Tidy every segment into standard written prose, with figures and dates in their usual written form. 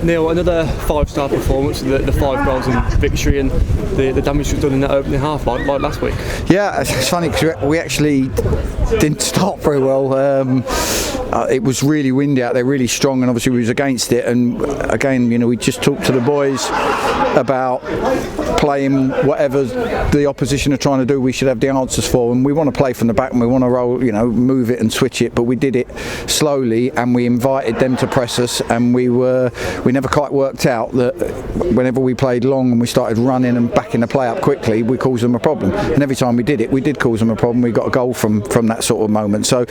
Neal, another 5-star performance, the 5 goals and victory, and the damage was done in that opening half, like last week. Yeah, it's funny because we actually didn't start very well. It was really windy out there, really strong, and obviously we was against it. And again, we just talked to the boys about playing whatever the opposition are trying to do. We should have the answers for, and we want to play from the back and we want to roll, move it and switch it. But we did it slowly, and we invited them to press us, and we never quite worked out that whenever we played long and we started running and backing the play up quickly, we caused them a problem. And every time we did it, we did cause them a problem. We got a goal from that sort of moment. So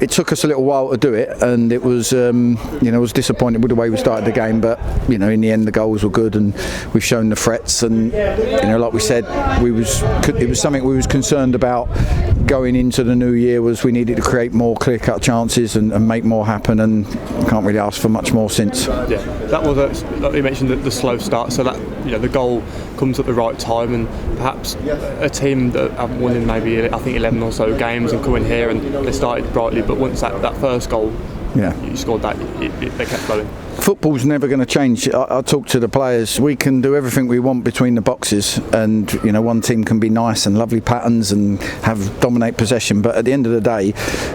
it took us a little while to do it, and it was I was disappointed with the way we started the game, but in the end the goals were good, and we've shown the threats, and like we said, it was something we was concerned about going into the new year, was we needed to create more clear-cut chances and make more happen, and can't really ask for much more since. Yeah, that was like you mentioned, the slow start, so that the goal comes at the right time, and perhaps a team that haven't won in maybe 11 or so games and come in here and they started brightly, but once that first goal, you scored that, they kept flowing. Football's never going to change. I talk to the players. We can do everything we want between the boxes, and one team can be nice and lovely patterns and dominate possession, but at the end of the day,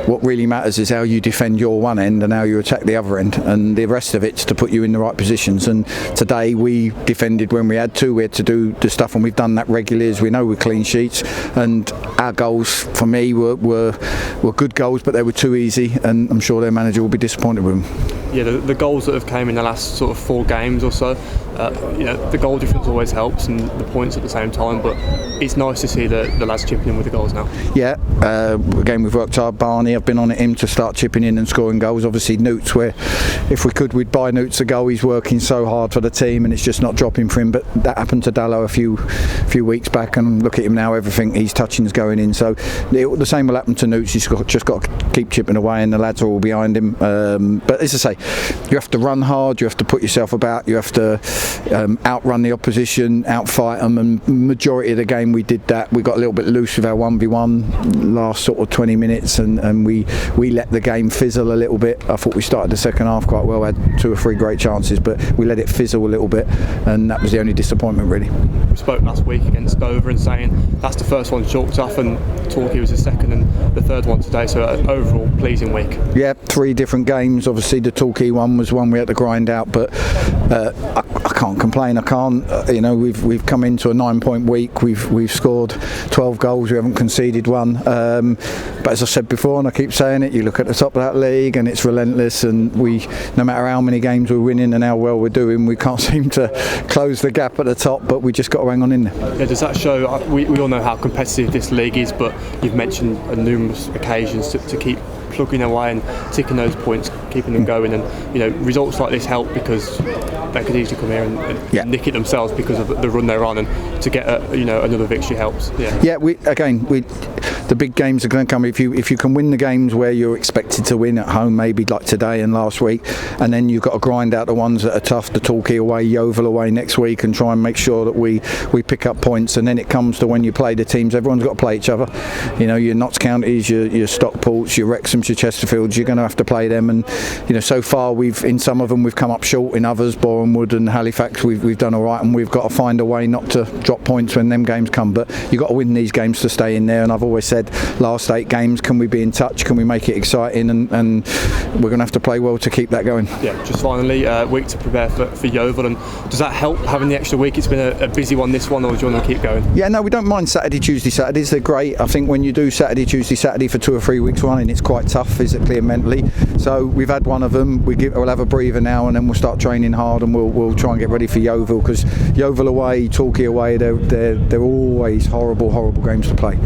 what really matters is how you defend your one end and how you attack the other end, and the rest of it's to put you in the right positions. And today we defended when we had to. We had to do the stuff, and we've done that regularly, as we know, with clean sheets. And our goals, for me, were good goals, but they were too easy, and I'm sure their manager will be disappointed with them. Yeah, the goals that have came in the last sort of 4 games or so, the goal difference always helps, and the points at the same time, but it's nice to see the lads chipping in with the goals now. Yeah, again, we've worked hard. Barney, I've been on him to start chipping in and scoring goals. Obviously Newts, where if we could, we'd buy Newts a goal. He's working so hard for the team, and it's just not dropping for him. But that happened to Dallo a few weeks back, and look at him now, everything he's touching is going in. So the same will happen to Newts. He's just got to keep chipping away, and the lads are all behind him. But as I say, you have to run hard, you have to put yourself about, you have to outrun the opposition, outfight them, and majority of the game we did that. We got a little bit loose with our 1v1 last sort of 20 minutes, and we let the game fizzle a little bit. I thought we started the second half quite well, had 2 or 3 great chances, but we let it fizzle a little bit, and that was the only disappointment really. We spoke last week against Dover and saying that's the first one chalked off, and Torquay was the second and the third one today, so overall pleasing week. Yeah, 3 different games. Obviously the Torquay one was one we had to grind out, but I can't complain. I can't. We've come into a 9-point week. We've scored 12 goals. We haven't conceded one. But as I said before, and I keep saying it, you look at the top of that league and it's relentless. And no matter how many games we're winning and how well we're doing, we can't seem to close the gap at the top. But we just got to hang on in there. Yeah, does that show? We all know how competitive this league is, but you've mentioned on numerous occasions to keep plugging away and ticking those points, keeping them going, and results like this help because they could easily come here and nick it themselves because of the run they're on, and to get another victory helps. Yeah. The big games are going to come if you can win the games where you're expected to win at home, maybe like today and last week, and then you've got to grind out the ones that are tough. The Torquay away, Yeovil away next week, and try and make sure that we pick up points. And then it comes to when you play the teams, everyone's got to play each other. Your Notts Counties, your Stockports, your Wrexhams, your Chesterfields, you're going to have to play them. And so far in some of them we've come up short, in others, Bournemouth and Halifax, we've done all right, and we've got to find a way not to drop points when them games come. But you've got to win these games to stay in there, and I've always said last 8 games, can we be in touch, can we make it exciting, and we're going to have to play well to keep that going. Yeah, just finally, week to prepare for Yeovil, and does that help having the extra week? It's been a busy one, this one, or do you want to keep going? Yeah, no, we don't mind Saturday, Tuesday, Saturdays. They're great. I think when you do Saturday, Tuesday, Saturday for 2 or 3 weeks running, it's quite tough physically and mentally. So we've had one of them. We'll have a breather now, and then we'll start training hard, and we'll try and get ready for Yeovil, because Yeovil away, Torquay away, they're always horrible games to play.